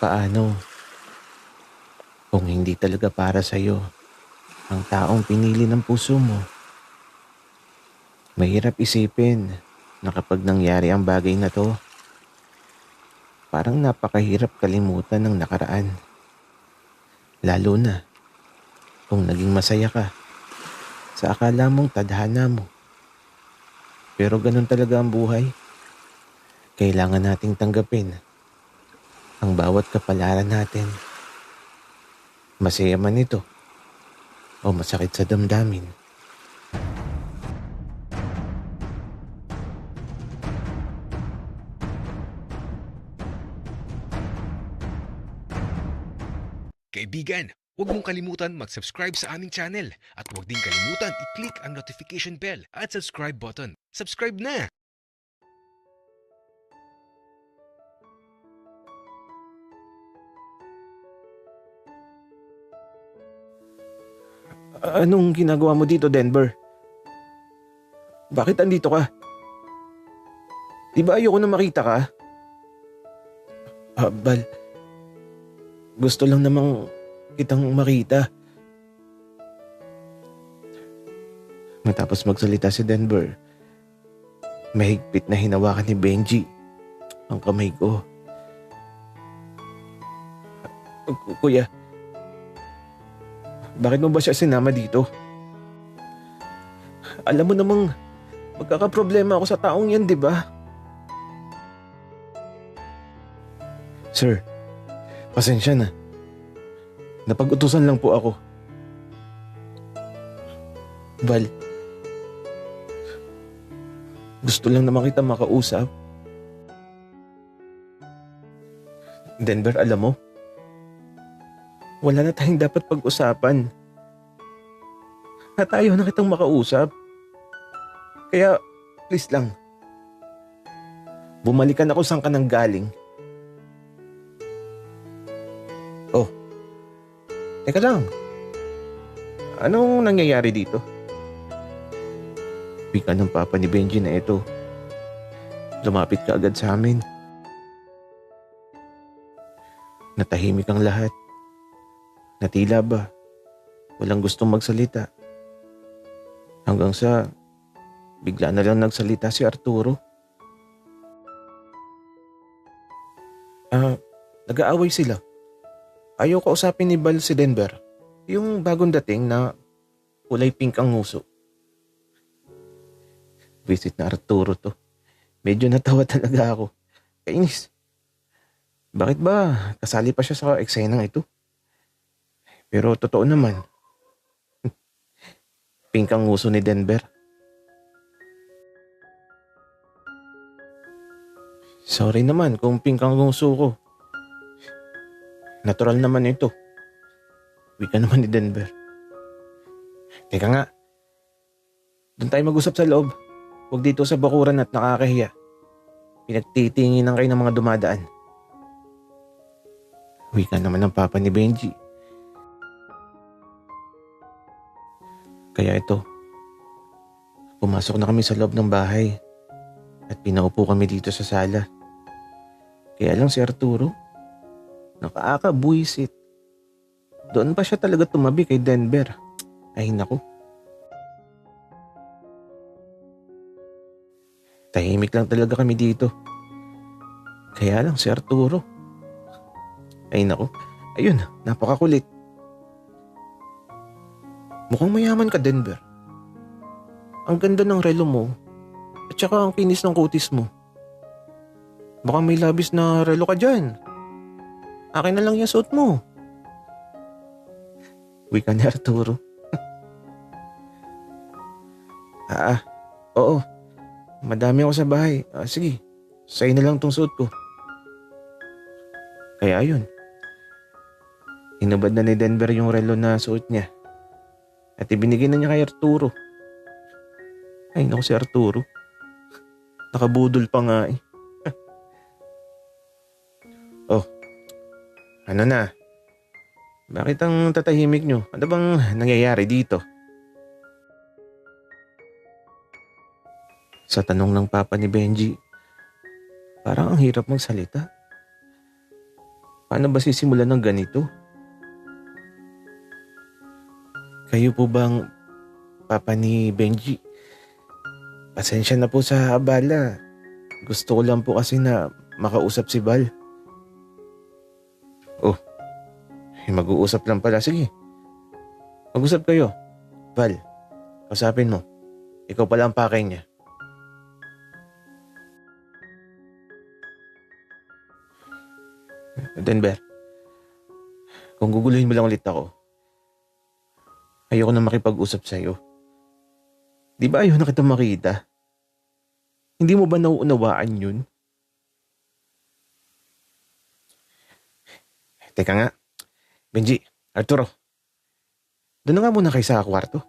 paano kung hindi talaga para sa'yo ang taong pinili ng puso mo? Mahirap isipin na kapag nangyari ang bagay na to, parang napakahirap kalimutan ng nakaraan. Lalo na kung naging masaya ka sa akala mong tadhana mo. Pero ganun talaga ang buhay. Kailangan nating tanggapin ang bawat kapalaran natin. Masaya man ito o masakit sa damdamin. Kaibigan, huwag mong kalimutan mag-subscribe sa aming channel at huwag din kalimutan i-click ang notification bell at subscribe button. Subscribe na! Anong ginagawa mo dito, Denver? Bakit andito ka? Di ba ayoko na makita ka? Bal, gusto lang namang kitang makita. Matapos magsalita si Denver, mahigpit na hinawakan ni Benji ang kamay ko. Kuya, bakit mo ba siya sinama dito? Alam mo namang magkakaproblema ako sa taong yan, di ba? Sir, pasensya na. Napag-utusan lang po ako. Val, gusto lang naman kita makausap. Denver, alam mo, wala na tayong dapat pag-usapan. At ayaw na kitang makausap. Kaya, please lang, bumalikan ako saan ka nang galing. Oh, teka lang. Anong nangyayari dito? Wika ng papa ni Benji na ito. Lumapit ka agad sa amin. Natahimik ang lahat. Natila ba? Walang gustong magsalita. Hanggang sa bigla na lang nagsalita si Arturo. Nag-aaway sila. Ayaw kausapin ni Val si Denver. Yung bagong dating na kulay pink ang nguso. Visit na Arturo to. Medyo natawa talaga ako. Kainis. Bakit ba kasali pa siya sa eksenang ito? Pero totoo naman. Pink ang nguso ni Denver. Sorry naman kung pink ang nguso ko. Natural naman ito. Wika naman ni Denver. Teka nga. Doon tayo mag-usap sa loob. Huwag dito sa bakuran at nakakahiya. Pinagtitinginan kayo ng mga dumadaan. Wika naman ng papa ni Benji. Kaya ito, pumasok na kami sa loob ng bahay at pinaupo kami dito sa sala. Kaya lang si Arturo, nakaakabuisit. Doon pa siya talaga tumabi kay Denver. Ay naku. Tahimik lang talaga kami dito. Kaya lang si Arturo. Ay naku. Ayun, napakakulit. Mukhang mayaman ka, Denver. Ang ganda ng relo mo. At saka ang kinis ng kutis mo. Baka may labis na relo ka dyan. Akin na lang yung suot mo. Wika ni Arturo. Oo. Madami ako sa bahay. Sige, sa'yo na lang tong suot ko. Kaya ayun. Inubad na ni Denver yung relo na suot niya. At ibinigay na niya kay Arturo. Ay naku si Arturo. Nakabudol pa nga eh. Oh, ano na? Bakit ang tatahimik nyo? Ano bang nangyayari dito? Sa tanong ng papa ni Benji, parang ang hirap magsalita. Paano ba sisimulan ng ganito? Kayo po bang papa ni Benji? Pasensya na po sa abala. Gusto ko lang po kasi na makausap si Val. Oh, mag-uusap lang pala. Sige, mag-usap kayo. Val, kausapin mo. Ikaw pala ang pakay niya. Denver, kung guguluhin mo lang ulit ako, ayoko na makipag-usap sa'yo. Di ba ayaw na kita makita? Hindi mo ba nauunawaan yun? Teka nga, Benji, Arturo, doon na nga muna kayo sa kwarto.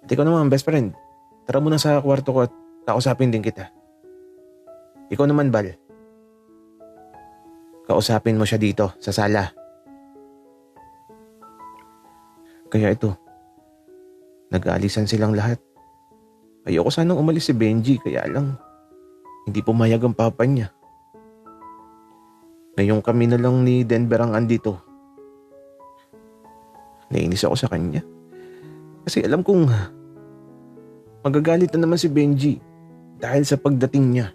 At ikaw naman, best friend, tara muna sa kwarto ko at kausapin din kita. Ikaw naman, Val, kausapin mo siya dito sa sala. Kaya ito, nag-aalisan silang lahat. Ayoko sanang umalis si Benji, kaya lang hindi pumayag ang papa niya. Ngayong kami na lang ni Denver ang andito. Nainis ako sa kanya. Kasi alam kong magagalit na naman si Benji dahil sa pagdating niya.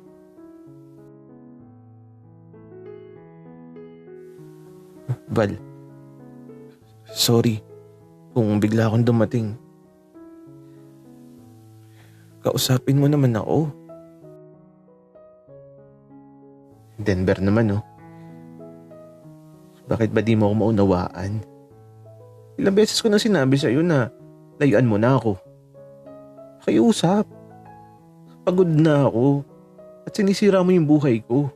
Val, sorry kung bigla akong dumating. Kausapin mo naman ako. Denver naman, oh. Bakit ba di mo ako maunawaan? Ilang beses ko na sinabi sa'yo na layuan mo na ako. Pakiusap. Pagod na ako. At sinisira mo yung buhay ko.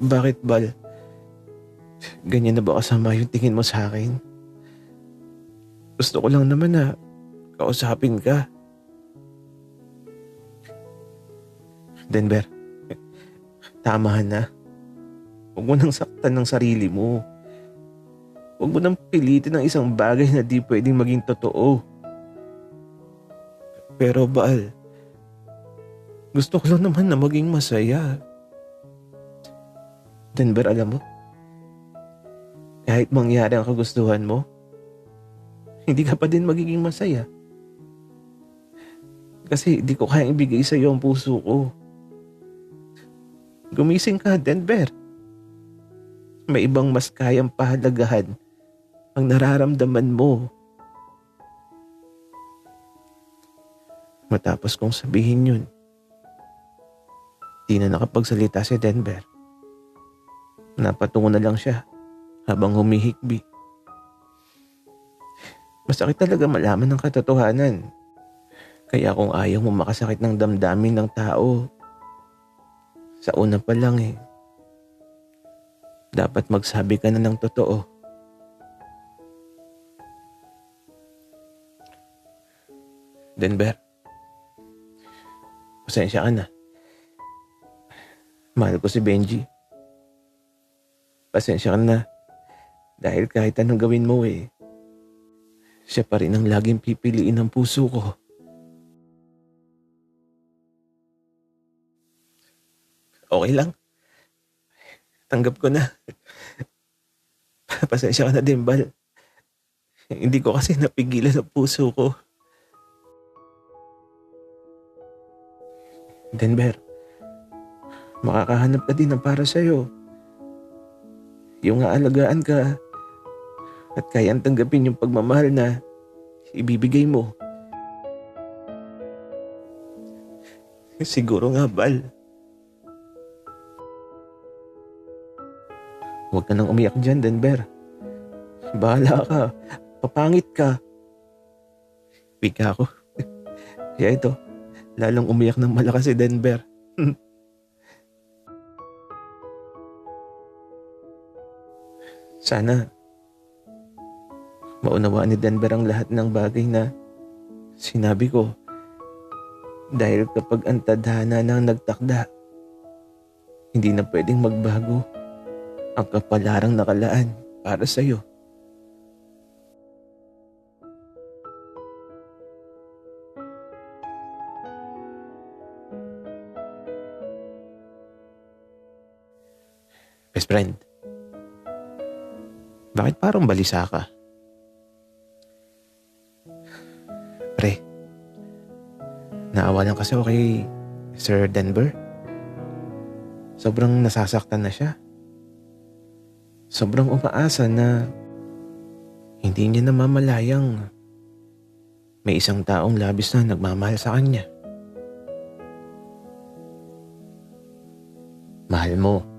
Bakit, Bal? Ganyan na ba kasama yung tingin mo sa akin? Gusto ko lang naman na kausapin ka. Denver, tama na. Huwag mo nang saktan ng sarili mo. Huwag mo nang pilitin ng isang bagay na di pwedeng maging totoo. Pero Bal, gusto ko lang naman na maging masaya. Denver, alam mo, kahit mangyari ang kagustuhan mo, hindi ka pa din magiging masaya. Kasi di ko kayang ibigay sa iyo ang puso ko. Gumising ka, Denver. May ibang mas kayang pahalagahan ang nararamdaman mo. Matapos kong sabihin yun, di na nakapagsalita si Denver. Napatungo na lang siya habang humihikbi. Masakit talaga malaman ng katotohanan. Kaya kung ayaw mo makasakit ng damdamin ng tao, sa una pa lang dapat magsabi ka na ng totoo. Denver, pasensya ka na. Mahal ko si Benji. Pasensya ka na dahil kahit anong gawin mo siya pa rin ang laging pipiliin ng puso ko. Okay lang. Tanggap ko na. Pasensya ka na din, Bal. Hindi ko kasi napigilan ang puso ko. Denver, makakahanap ka din ng para sa'yo. Yung aalagaan ka at kayang tanggapin yung pagmamahal na ibibigay mo. Siguro nga, Bal. Huwag ka nang umiyak dyan, Denver. Bahala ka. Papangit ka. Wika ako. Kaya ito, lalong umiyak ng malakas si Denver. Sana maunawaan ni Denver ang lahat ng bagay na sinabi ko. Dahil kapag ang tadhana nang nagtakda, hindi na pwedeng magbago ang kapalarang nakalaan para sa'yo. Best friend, bakit parang balisa ka? Pre, naawa lang kasi ako kay Sir Denver. Sobrang nasasaktan na siya. Sobrang umaasa na hindi niya namamalayang may isang taong labis na nagmamahal sa kanya. Mahal mo